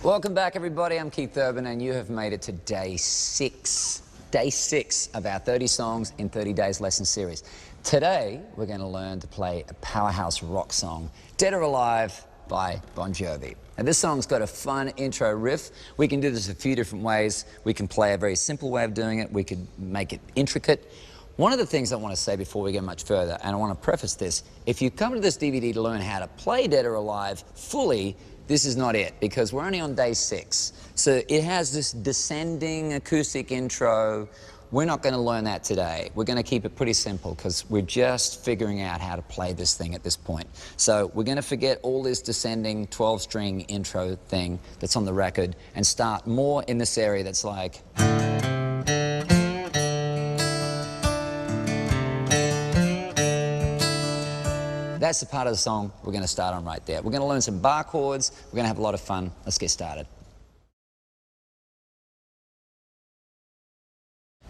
Welcome back, everybody. I'm Keith Urban, and you have made it to day 6. Day 6 of our 30 Songs in 30 Days lesson series. Today, we're going to learn to play a powerhouse rock song, Dead or Alive by Bon Jovi. Now, this song's got a fun intro riff. We can do this a few different ways. We can play a very simple way of doing it. We could make it intricate. One of the things I want to say before we go much further, and I want to preface this, if you come to this DVD to learn how to play Dead or Alive fully, this is not it, because we're only on day 6. So it has this descending acoustic intro. We're not going to learn that today. We're going to keep it pretty simple because we're just figuring out how to play this thing at this point. So we're going to forget all this descending 12-string intro thing that's on the record and start more in this area that's like... That's the part of the song we're going to start on right there. We're going to learn some bar chords. We're going to have a lot of fun. Let's get started.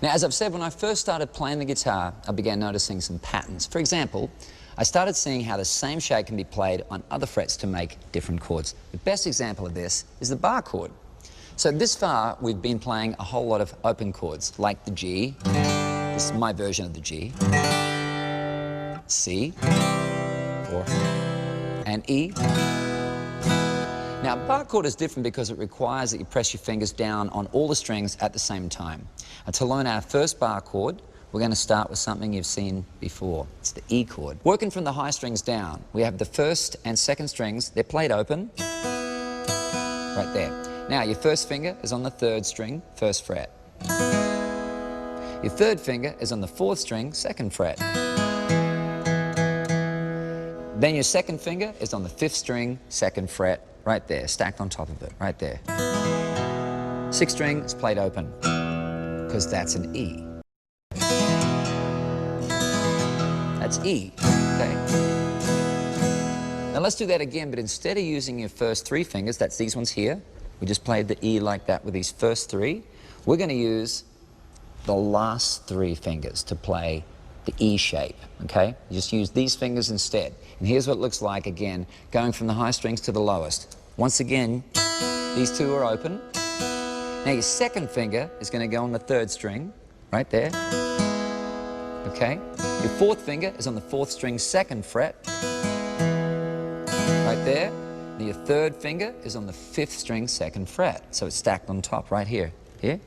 Now, as I've said, when I first started playing the guitar, I began noticing some patterns. For example, I started seeing how the same shape can be played on other frets to make different chords. The best example of this is the bar chord. So this far, we've been playing a whole lot of open chords, like the G. This is my version of the G. C. And E. Now, bar chord is different because it requires that you press your fingers down on all the strings at the same time. And to learn our first bar chord, we're going to start with something you've seen before. It's the E chord. Working from the high strings down, we have the first and second strings. They're played open, right there. Now, your first finger is on the 3rd string, 1st fret. Your 3rd finger is on the 4th string, 2nd fret. Then your 2nd finger is on the 5th string, 2nd fret, right there, stacked on top of it, right there. 6th string is played open, because that's an E. That's E, okay? Now let's do that again, but instead of using your first 3 fingers, that's these ones here, we just played the E like that with these first 3, we're going to use the last 3 fingers to play the E shape, okay? You just use these fingers instead. And here's what it looks like, again, going from the high strings to the lowest. Once again, these 2 are open. Now your 2nd finger is going to go on the 3rd string, right there. Okay? Your 4th finger is on the 4th string, 2nd fret, right there. Now your 3rd finger is on the 5th string, 2nd fret. So it's stacked on top, right here. Here.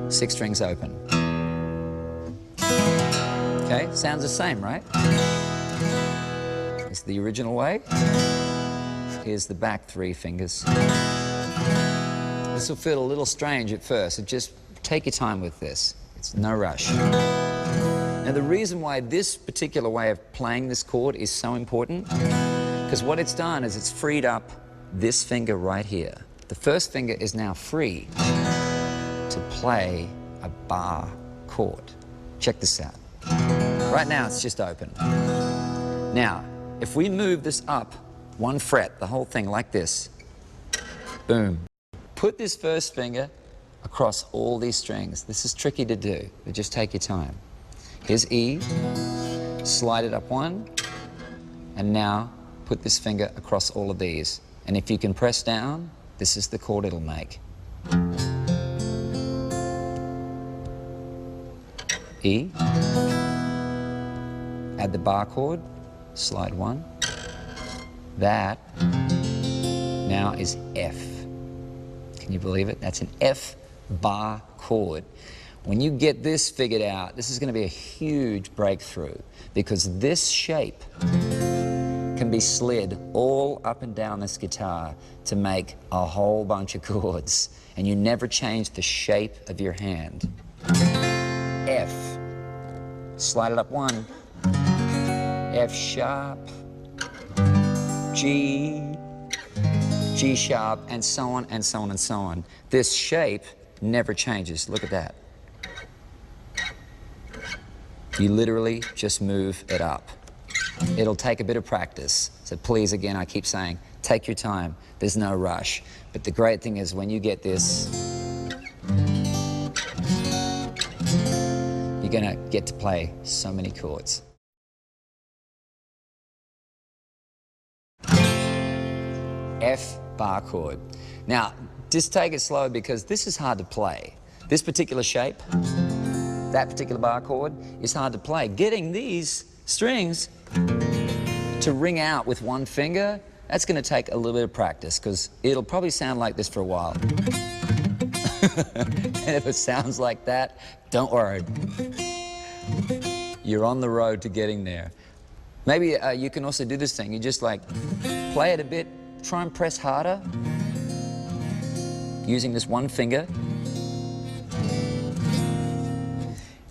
6 strings open. Okay, sounds the same, right? It's the original way. Here's the back 3 fingers. This will feel a little strange at first, so just take your time with this. It's no rush. Now, the reason why this particular way of playing this chord is so important, because what it's done is it's freed up this finger right here. The first finger is now free to play a bar chord. Check this out. Right now, it's just open. Now, if we move this up 1 fret, the whole thing like this, boom. Put this first finger across all these strings. This is tricky to do, but just take your time. Here's E, slide it up 1, and now put this finger across all of these. And if you can press down, this is the chord it'll make. E. Add the bar chord, slide 1. That now is F. Can you believe it? That's an F bar chord. When you get this figured out, this is going to be a huge breakthrough, because this shape can be slid all up and down this guitar to make a whole bunch of chords, and you never change the shape of your hand. F. Slide it up 1. F sharp, G, G sharp, and so on and so on and so on. This shape never changes. Look at that. You literally just move it up. It'll take a bit of practice. So please, again, I keep saying, take your time. There's no rush. But the great thing is when you get this, you're going to get to play so many chords. F bar chord. Now, just take it slow because this is hard to play. This particular shape, that particular bar chord, is hard to play. Getting these strings to ring out with one finger, that's going to take a little bit of practice because it'll probably sound like this for a while. And if it sounds like that, don't worry. You're on the road to getting there. Maybe you can also do this thing. You just like play it a bit, try and press harder using this one finger.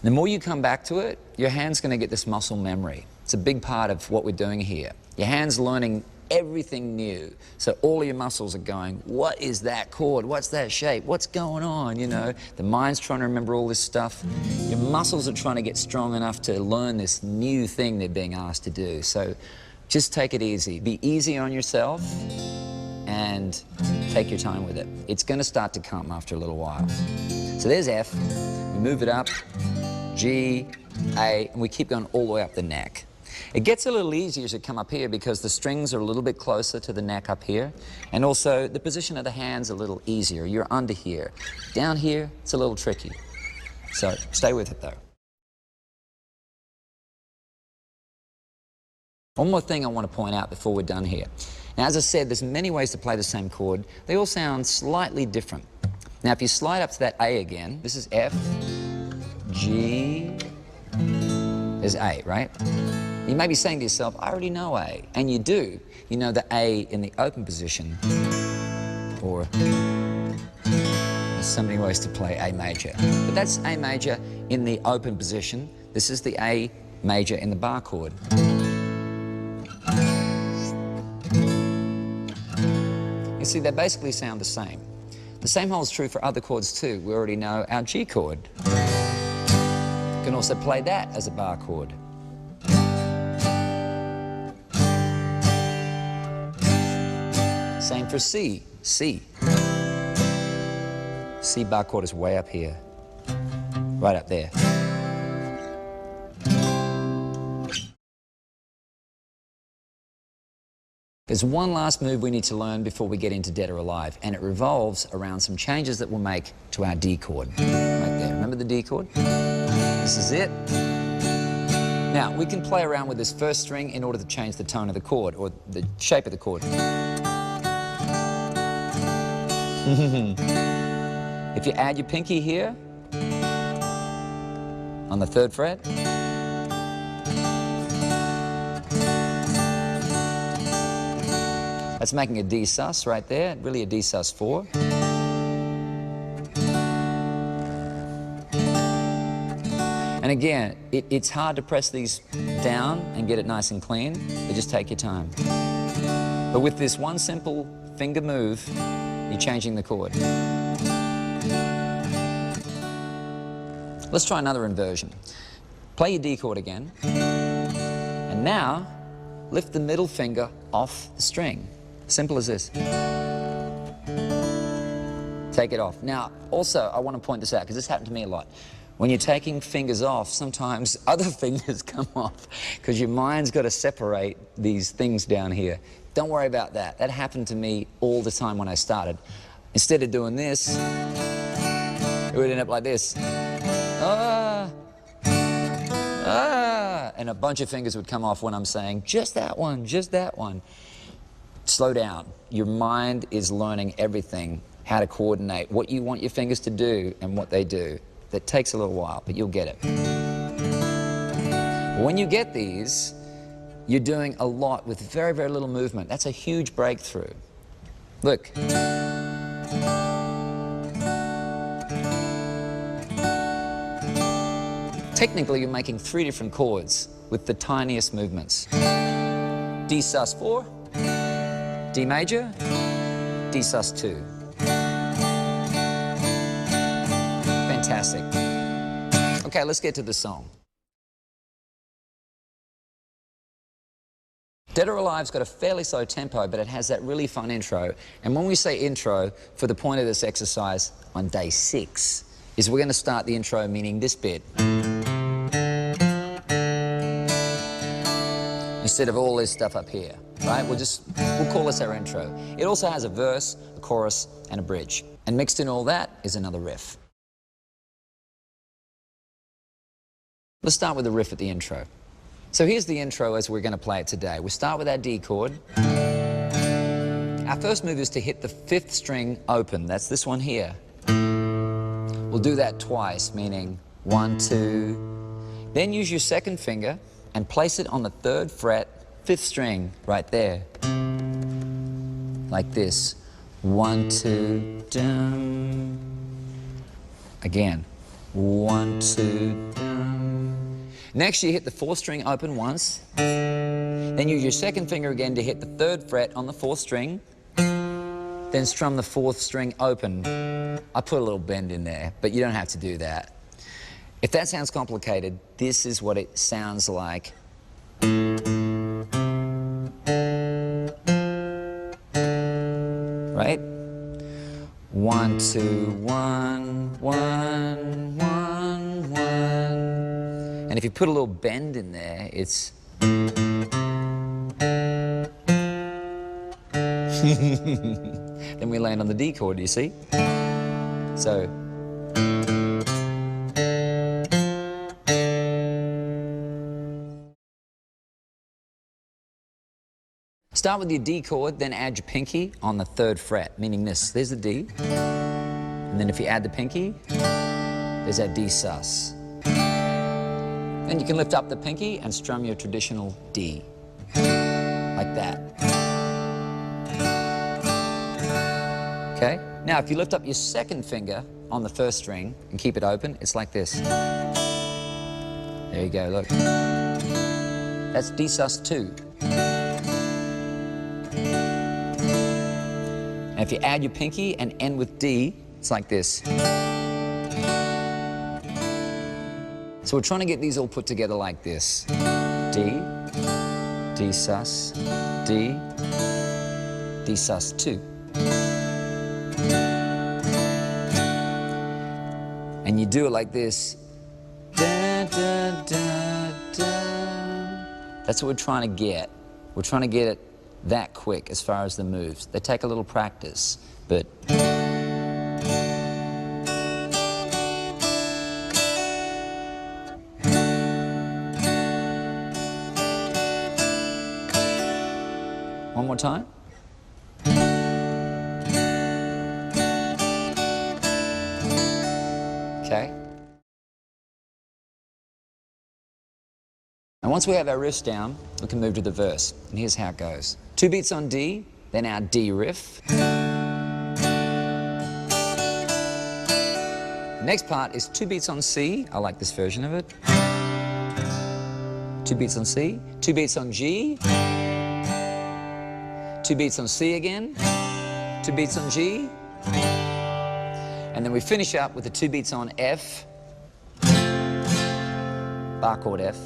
The more you come back to it, your hand's going to get this muscle memory. It's a big part of what we're doing here. Your hand's learning everything new. So all of your muscles are going, what is that chord? What's that shape? What's going on? You know, the mind's trying to remember all this stuff. Your muscles are trying to get strong enough to learn this new thing they're being asked to do. So just take it easy. Be easy on yourself and take your time with it. It's going to start to come after a little while. So there's F. We move it up, G, A, and we keep going all the way up the neck. It gets a little easier as you come up here because the strings are a little bit closer to the neck up here, and also the position of the hand's a little easier. You're under here. Down here, it's a little tricky. So stay with it though. One more thing I want to point out before we're done here. Now, as I said, there's many ways to play the same chord. They all sound slightly different. Now, if you slide up to that A again, this is F, G, there's A, right? You may be saying to yourself, I already know A, and you do. You know the A in the open position, or there's so many ways to play A major. But that's A major in the open position. This is the A major in the bar chord. You see, they basically sound the same. The same holds true for other chords too. We already know our G chord. You can also play that as a bar chord. Same for C, C. C bar chord is way up here, right up there. There's one last move we need to learn before we get into Dead or Alive, and it revolves around some changes that we'll make to our D chord. Right there, remember the D chord? This is it. Now, we can play around with this first string in order to change the tone of the chord, or the shape of the chord. If you add your pinky here, on the 3rd fret, that's making a D sus right there, really a D sus 4. And again, it's hard to press these down and get it nice and clean, but just take your time. But with this one simple finger move, you're changing the chord. Let's try another inversion. Play your D chord again, and now lift the middle finger off the string. Simple as this. Take it off. Now, also, I want to point this out because this happened to me a lot. When you're taking fingers off, sometimes other fingers come off because your mind's got to separate these things down here. Don't worry about that. That happened to me all the time when I started. Instead of doing this, it would end up like this. Ah, ah, and a bunch of fingers would come off when I'm saying, just that one, just that one. Slow down. Your mind is learning everything, how to coordinate what you want your fingers to do and what they do. That takes a little while, but you'll get it. But when you get these, you're doing a lot with very, very little movement. That's a huge breakthrough. Look. Technically, you're making 3 different chords with the tiniest movements. D sus 4, D major, D sus 2. Fantastic. Okay, let's get to the song. Dead or Alive's got a fairly slow tempo, but it has that really fun intro. And when we say intro, for the point of this exercise on day 6, is we're going to start the intro meaning this bit. Instead of all this stuff up here. right? We'll call this our intro. It also has a verse, a chorus, and a bridge. And mixed in all that is another riff. Let's start with the riff at the intro. So here's the intro as we're going to play it today. We start with our D chord. Our first move is to hit the 5th string open. That's this one here. We'll do that twice, meaning 1, 2. Then use your 2nd finger and place it on the 3rd fret, 5th string, right there. Like this. 1, 2, dum. Again. 1, 2, dum. Next, you hit the 4th string open once. Then use your 2nd finger again to hit the 3rd fret on the 4th string. Then strum the 4th string open. I put a little bend in there, but you don't have to do that. If that sounds complicated, this is what it sounds like. Right? 1, 2, 1, 1, 1, 1. And if you put a little bend in there, it's... Then we land on the D chord, you see? So... Start with your D chord, then add your pinky on the 3rd fret, meaning this. There's the D. And then if you add the pinky, there's that D sus. Then you can lift up the pinky and strum your traditional D. Like that. Okay? Now, if you lift up your 2nd finger on the 1st string and keep it open, it's like this. There you go, look. That's D sus 2. And if you add your pinky and end with D, it's like this. So we're trying to get these all put together like this. D, D sus, D, D sus 2. And you do it like this. Da, da, da, da. That's what we're trying to get. We're trying to get it that quick as far as the moves. They take a little practice, but... One more time. Okay. And once we have our riffs down, we can move to the verse. And here's how it goes. 2 beats on D, then our D riff. Next part is 2 beats on C. I like this version of it. 2 beats on C, 2 beats on G, 2 beats on C again, 2 beats on G, and then we finish up with the 2 beats on F, bar chord F,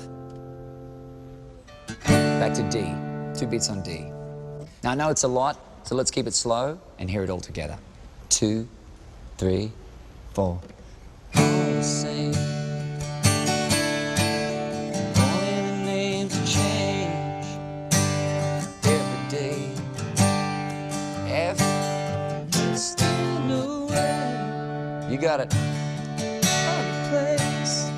back to D, 2 beats on D. Now I know it's a lot, so let's keep it slow and hear it all together. 2, 3, 4. All the same. Only the names change every day. F, stand away. You got it. Funny place.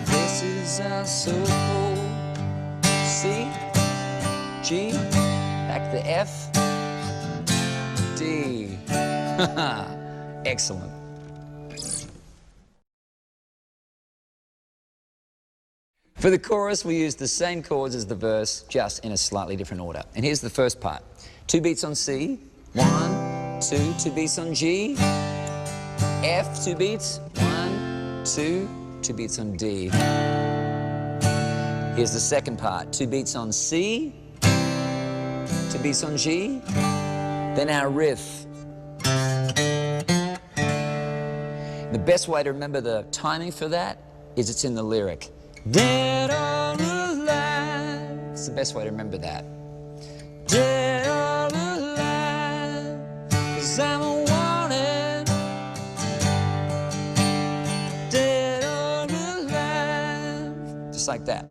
Places are so cold. C, G, back to the F, D. Excellent. For the chorus, we use the same chords as the verse, just in a slightly different order. And here's the first part. 2 beats on C, 1, 2, 2 beats on G, F, 2 beats, 1, 2, 2 beats on D. Here's the second part. 2 beats on C, 2 beats on G, then our riff. The best way to remember the timing for that is it's in the lyric. Dead or alive. It's the best way to remember that. Dead or alive, 'cause I'm wanted. Dead or alive. Just like that.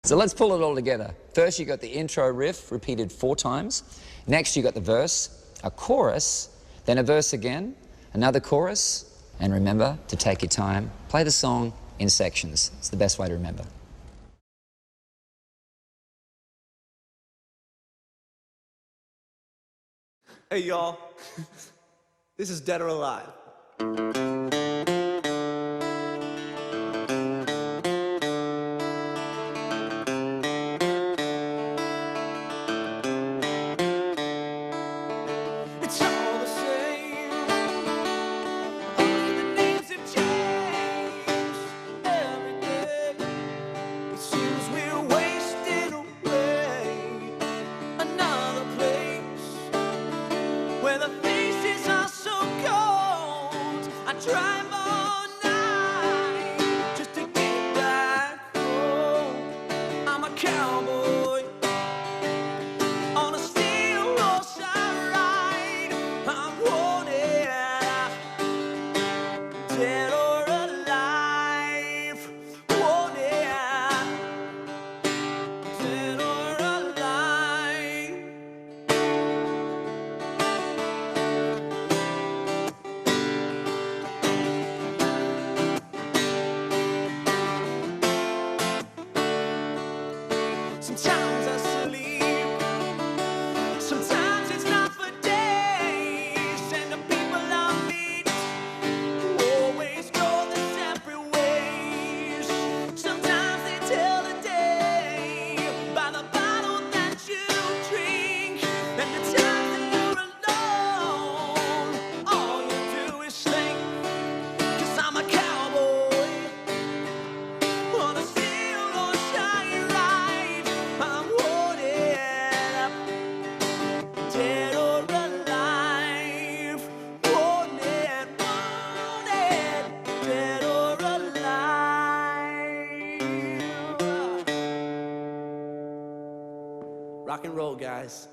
So let's pull it all together. First, you got the intro riff repeated 4 times. Next, you got the verse, a chorus, then a verse again, another chorus, and remember to take your time. Play the song in sections. It's the best way to remember. Hey y'all, this is Dead or Alive. It's all the same, only the names have changed. Every day, it seems we're wasting away. Another place where the faces are so cold. I drive all night just to get back home. I'm a cowboy on a steel horse I ride. I'm wanted, dead or alive. Wanted, dead or alive. Sometimes I sleep, sometimes it's not for days. And the people I meet always go their separate ways. Sometimes they tell the day by the bottle that you drink. And the times that you're alone, all you do is think. 'Cause I'm a cowboy on a steel horse I ride. I'm wanted, dead or alive. Wanted, wanted, dead or alive. Rock and roll, guys.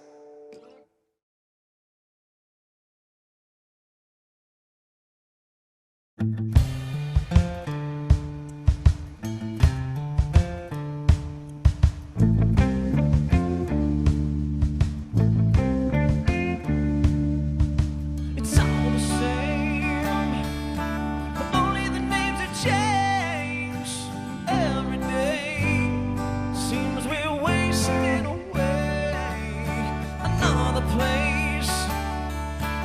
It's all the same, only the names have changed. Every day seems we're wasting away. Another place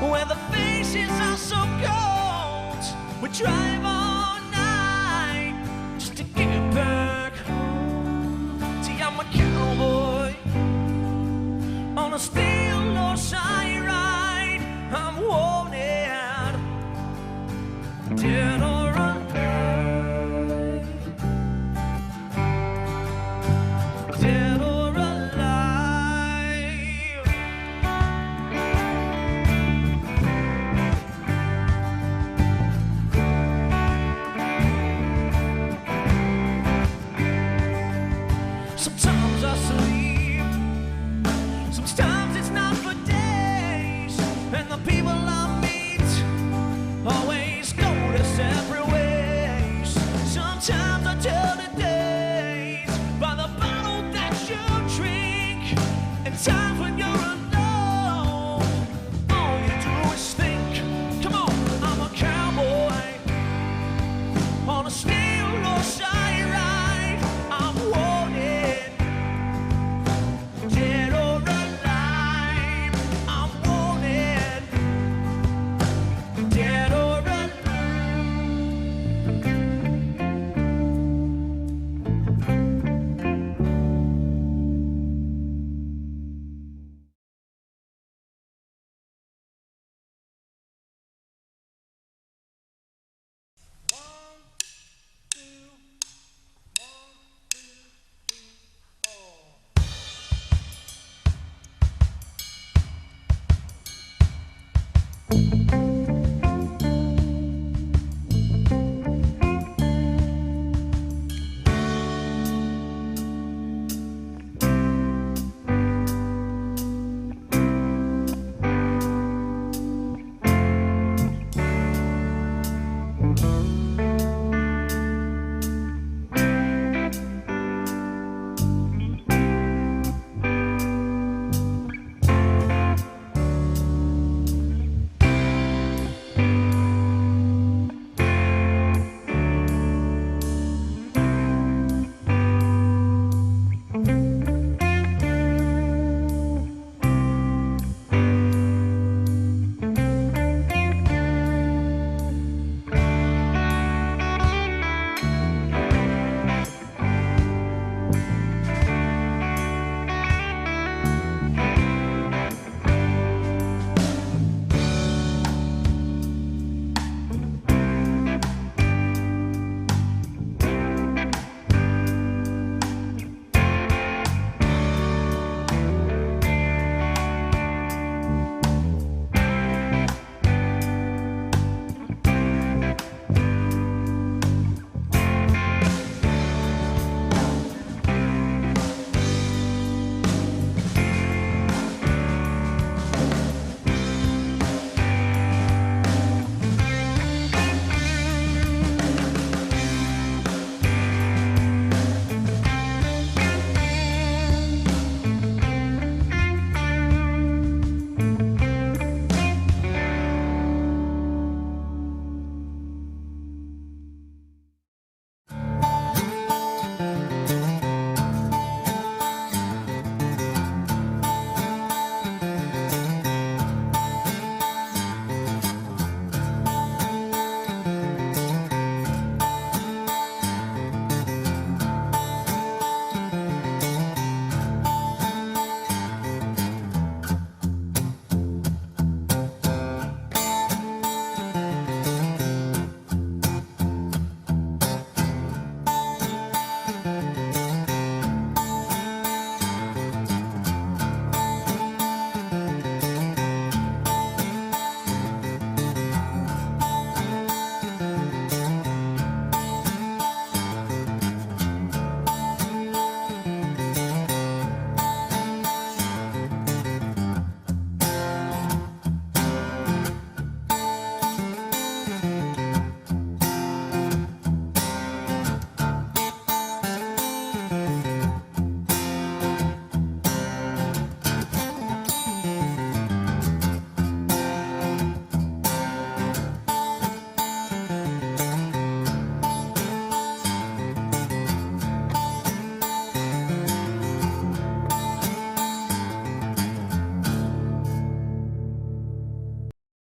where the faces are so cold. We drive all night just to get back home. See, I'm a cowboy on a steel horse I ride. I'm wanted, dead or alive. Dead or alive. Sometimes I sleep, sometimes it's not for days. And the people I meet always go their separate ways. Sometimes I tell the days by the bottle that you drink. And times when you're alone, all you do is think. Come on, I'm a cowboy on a steel horse I ride. I'm wanted, dead or alive. I'm wanted, dead or alive.